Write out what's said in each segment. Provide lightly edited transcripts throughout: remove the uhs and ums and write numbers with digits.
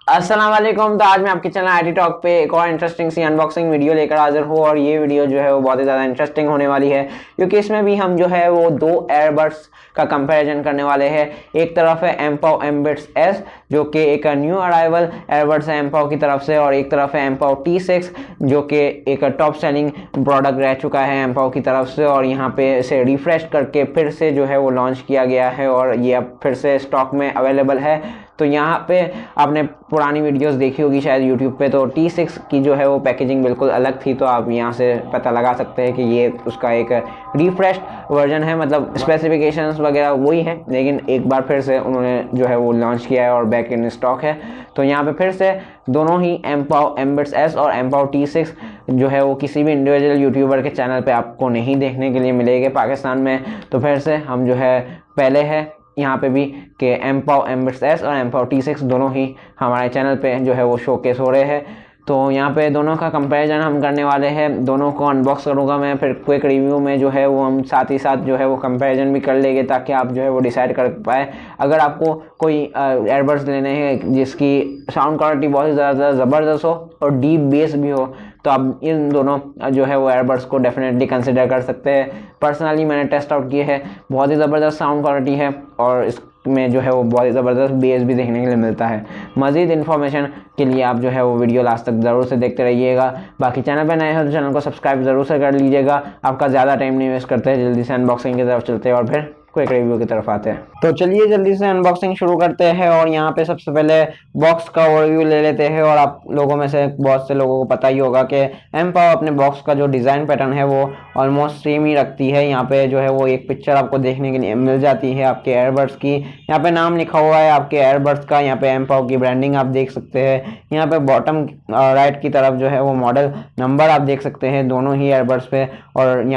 अस्सलाम वालेकुम। तो आज मैं आपके चैनल आईटी टॉक पे एक और इंटरेस्टिंग सी अनबॉक्सिंग वीडियो लेकर हाजिर हूँ और ये वीडियो जो है वो बहुत ही ज़्यादा इंटरेस्टिंग होने वाली है क्योंकि इसमें भी हम जो है वो दो एयरबड्स का कंपैरिजन करने वाले हैं। एक तरफ है एमपाव एमबिट्स एस जो कि एक न्यू अराइवल एयरबड्स है एमपाव की तरफ से, और एक तरफ है एमपाव T6 जो कि एक टॉप सेलिंग प्रोडक्ट रह चुका है एमपाव की तरफ से, और यहाँ पे इसे रिफ्रेश करके फिर से जो है वो लॉन्च किया गया है और ये अब फिर से स्टॉक में अवेलेबल है। तो यहाँ पे आपने पुरानी वीडियोस देखी होगी शायद यूट्यूब पे, तो T6 की जो है वो पैकेजिंग बिल्कुल अलग थी, तो आप यहाँ से पता लगा सकते हैं कि ये उसका एक रिफ्रेश्ड वर्जन है। मतलब स्पेसिफिकेशंस वगैरह वही है, लेकिन एक बार फिर से उन्होंने जो है वो लॉन्च किया है और बैक इन स्टॉक है। तो यहाँ पे फिर से दोनों ही एमपाव एमबिट्स एस और एमपाव T6 जो है वो किसी भी इंडिविजुअल यूट्यूबर के चैनल पे आपको नहीं देखने के लिए मिलेंगे पाकिस्तान में। तो फिर से हम जो है पहले है यहाँ पे भी कि एमपाव एमबिट्स एस और एमपाव T6 दोनों ही हमारे चैनल पे जो है वो शोकेस हो रहे हैं। तो यहाँ पे दोनों का कंपैरिजन हम करने वाले हैं, दोनों को अनबॉक्स करूँगा मैं, फिर क्विक रिव्यू में जो है वो हम साथ ही साथ जो है वो कंपैरिजन भी कर लेंगे ताकि आप जो है वो डिसाइड कर पाए। अगर आपको कोई एयरबड्स लेने हैं जिसकी साउंड क्वालिटी बहुत ही ज़्यादा ज़बरदस्त हो और डीप बेस भी हो, तो आप इन दोनों जो है वो एयरबड्स को डेफिनेटली कंसिडर कर सकते हैं। पर्सनली मैंने टेस्ट आउट किए हैं, बहुत ही ज़बरदस्त साउंड क्वालिटी है और इसमें जो है वो बहुत ही ज़बरदस्त बेस भी देखने के लिए मिलता है। मज़ीद इन्फॉर्मेशन के लिए आप जो है वो वीडियो लास्ट तक ज़रूर से देखते रहिएगा। बाकी चैनल पर नए हो तो चैनल को सब्सक्राइब ज़रूर से कर लीजिएगा। आपका ज़्यादा टाइम नहीं वेस्ट करते हैं, जल्दी से अनबॉक्सिंग की तरफ चलते हैं और फिर क्विक रिव्यू की तरफ आते हैं। तो चलिए जल्दी से अनबॉक्सिंग शुरू करते हैं और यहाँ पे सबसे पहले बॉक्स का ओवरव्यू ले लेते हैं। और आप लोगों में से बहुत से लोगों को पता ही होगा कि एमपाव अपने बॉक्स का जो डिज़ाइन पैटर्न है वो ऑलमोस्ट सेम ही रखती है। यहाँ पे जो है वो एक पिक्चर आपको देखने के लिए मिल जाती है आपके एयरबड्स की, यहाँ पे नाम लिखा हुआ है आपके एयरबड्स का, यहाँ पे एमपाव की ब्रांडिंग आप देख सकते हैं। यहाँ पे बॉटम राइट की तरफ जो है वो मॉडल नंबर आप देख सकते हैं दोनों ही एयरबड्स पे, और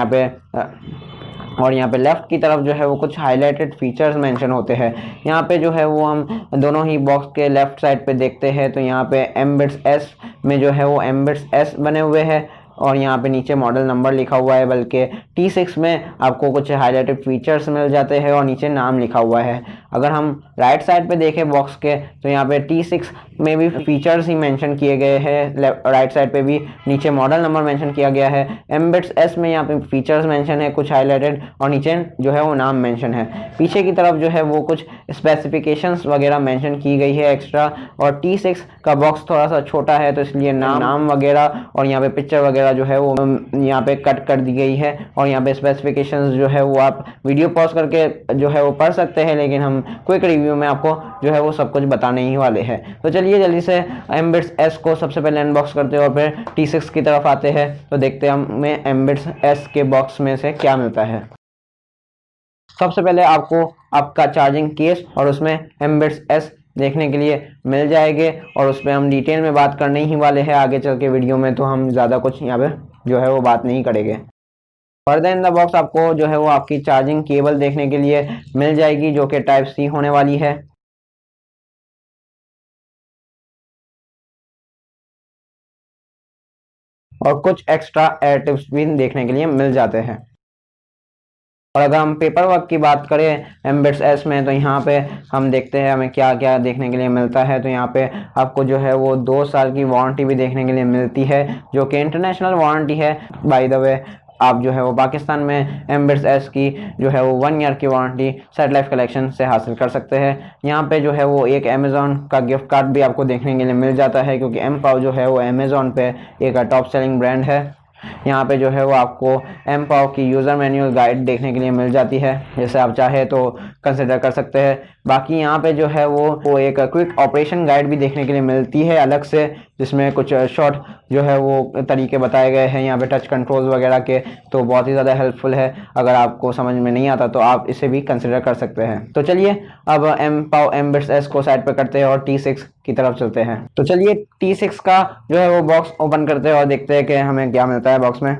यहाँ पे लेफ्ट की तरफ जो है वो कुछ हाईलाइटेड फीचर्स मेंशन होते हैं। यहाँ पे जो है वो हम दोनों ही बॉक्स के लेफ्ट साइड पे देखते हैं तो यहाँ पे एमबिट्स एस में जो है वो एमबिट्स एस बने हुए हैं और यहाँ पे नीचे मॉडल नंबर लिखा हुआ है, बल्कि T6 में आपको कुछ हाईलाइटेड फीचर्स मिल जाते हैं और नीचे नाम लिखा हुआ है। अगर हम राइट साइड पे देखें बॉक्स के तो यहाँ पे T6 में भी फीचर्स ही मेंशन किए गए हैं, राइट साइड पे भी नीचे मॉडल नंबर मेंशन किया गया है। एमबिट्स एस में यहाँ पे फीचर्स मेंशन है कुछ हाईलाइटेड और नीचे जो है वो नाम मेंशन है। पीछे की तरफ जो है वो कुछ स्पेसिफिकेशंस वगैरह मेंशन की गई है एक्स्ट्रा, और T6 का बॉक्स थोड़ा सा छोटा है तो इसलिए नाम वगैरह और यहाँ पे पिक्चर वगैरह जो है वो यहाँ पे कट कर दी गई है। और यहाँ पे स्पेसिफिकेशंस जो है वो आप वीडियो पॉज करके जो है वो पढ़ सकते हैं, लेकिन हम क्विक रिव्यू में आपको जो है वो सब कुछ बताने ही वाले हैं। तो चलिए जल्दी से एमबिट्स एस को सबसे पहले अनबॉक्स करते हैं और फिर T6 की तरफ आते हैं। तो देखते हैं हमें एमबिट्स एस के बॉक्स में से क्या मिलता है। सबसे पहले आपको आपका चार्जिंग केस और उसमें एमबिट्स एस देखने के लिए मिल जाएंगे और उस पर हम डिटेल में बात करने ही वाले हैं आगे चल के वीडियो में, तो हम ज़्यादा कुछ यहाँ पे जो है वो बात नहीं करेंगे। फर्दर इन द बॉक्स आपको जो है वो आपकी चार्जिंग केबल देखने के लिए मिल जाएगी जो कि टाइप सी होने वाली है। और कुछ एक्स्ट्रा एयर टिप्स भी देखने के लिए मिल जाते हैं। और अगर हम पेपर वर्क की बात करें एमबिट्स एस में तो यहाँ पे हम देखते हैं हमें क्या क्या देखने के लिए मिलता है। तो यहाँ पे आपको जो है वो 2 साल की वारंटी भी देखने के लिए मिलती है जो कि इंटरनेशनल वारंटी है। बाय द वे आप जो है वो पाकिस्तान में एमबिट्स एस की जो है वो 1 ईयर की वारंटी सेट लाइफ कलेक्शन से हासिल कर सकते हैं। यहाँ पे जो है वो एक अमेज़ॉन का गिफ्ट कार्ड भी आपको देखने के लिए मिल जाता है क्योंकि एमपाव जो है वो अमेज़ॉन पे एक टॉप सेलिंग ब्रांड है। यहाँ पे जो है वो आपको एमपाव की यूज़र मैनुअल गाइड देखने के लिए मिल जाती है, जैसे आप चाहे तो कंसिडर कर सकते हैं। बाकी यहाँ पे जो है वो एक क्विक ऑपरेशन गाइड भी देखने के लिए मिलती है अलग से, जिसमें कुछ शॉर्ट जो है वो तरीके बताए गए हैं यहाँ पे टच कंट्रोल्स वगैरह के, तो बहुत ही ज़्यादा हेल्पफुल है। अगर आपको समझ में नहीं आता तो आप इसे भी कंसिडर कर सकते हैं। तो चलिए अब एमपाव एमबिट्स एस को साइड पे करते हैं और T6 की तरफ चलते हैं। तो चलिए T6 का जो है वो बॉक्स ओपन करते हैं और देखते हैं कि हमें क्या मिलता है बॉक्स में।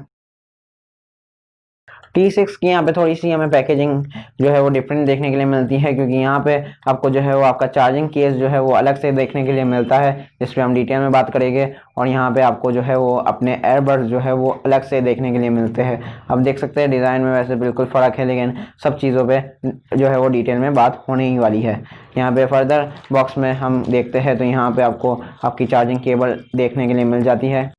T6 की यहाँ पे थोड़ी सी हमें पैकेजिंग जो है वो डिफरेंट देखने के लिए मिलती है, क्योंकि यहाँ पे आपको जो है वो आपका चार्जिंग केस जो है वो अलग से देखने के लिए मिलता है, जिस पे हम डिटेल में बात करेंगे। और यहाँ पे आपको जो है वो अपने एयरबड्स जो है वो अलग से देखने के लिए मिलते हैं। अब देख सकते हैं डिज़ाइन में वैसे बिल्कुल फ़र्क है, लेकिन सब चीज़ों पे जो है वो डिटेल में बात होने ही वाली है। यहाँ पे फर्दर बॉक्स में हम देखते हैं तो यहाँ पे आपको आपकी चार्जिंग केबल देखने के लिए मिल जाती है,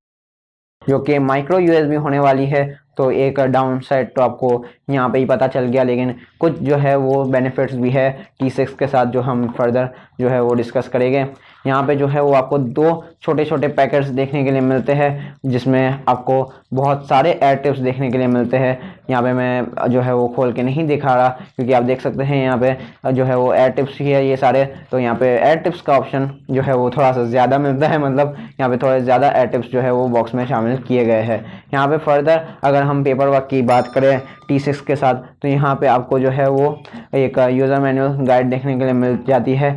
जो कि माइक्रो यूएसबी होने वाली है। तो एक डाउन साइड तो आपको यहाँ पे ही पता चल गया, लेकिन कुछ जो है वो बेनिफिट्स भी है T6 के साथ, जो हम फर्दर जो है वो डिस्कस करेंगे। यहाँ पे जो है वो आपको दो छोटे छोटे पैकेट्स देखने के लिए मिलते हैं, जिसमें आपको बहुत सारे एयर टिप्स देखने के लिए मिलते हैं। यहाँ पे मैं जो है वो खोल के नहीं दिखा रहा, क्योंकि आप देख सकते हैं यहाँ पे जो है वो एयर टिप्स ही है ये सारे। तो यहाँ पे एयर टिप्स का ऑप्शन जो है वो थोड़ा सा ज़्यादा मिलता है, मतलब यहाँ पे थोड़े ज़्यादा एयर टिप्स जो है वो बॉक्स में शामिल किए गए हैं। यहाँ पे फर्दर अगर हम पेपर वर्क की बात करें T6 के साथ, तो यहाँ पे आपको जो है वो एक यूज़र मैनुअल गाइड देखने के लिए मिल जाती है,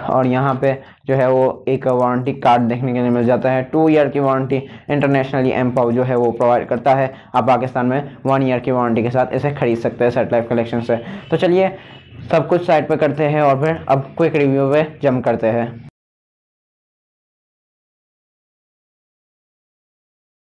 और यहाँ पे जो है वो एक वारंटी कार्ड देखने के लिए मिल जाता है। 2 ईयर की वारंटी इंटरनेशनली एमपाव जो है वो प्रोवाइड करता है। आप पाकिस्तान में 1 ईयर की वारंटी के साथ इसे खरीद सकते हैं सेट लाइफ कलेक्शन से। तो चलिए सब कुछ साइड पे करते हैं और फिर अब क्विक रिव्यू पे जंप करते हैं।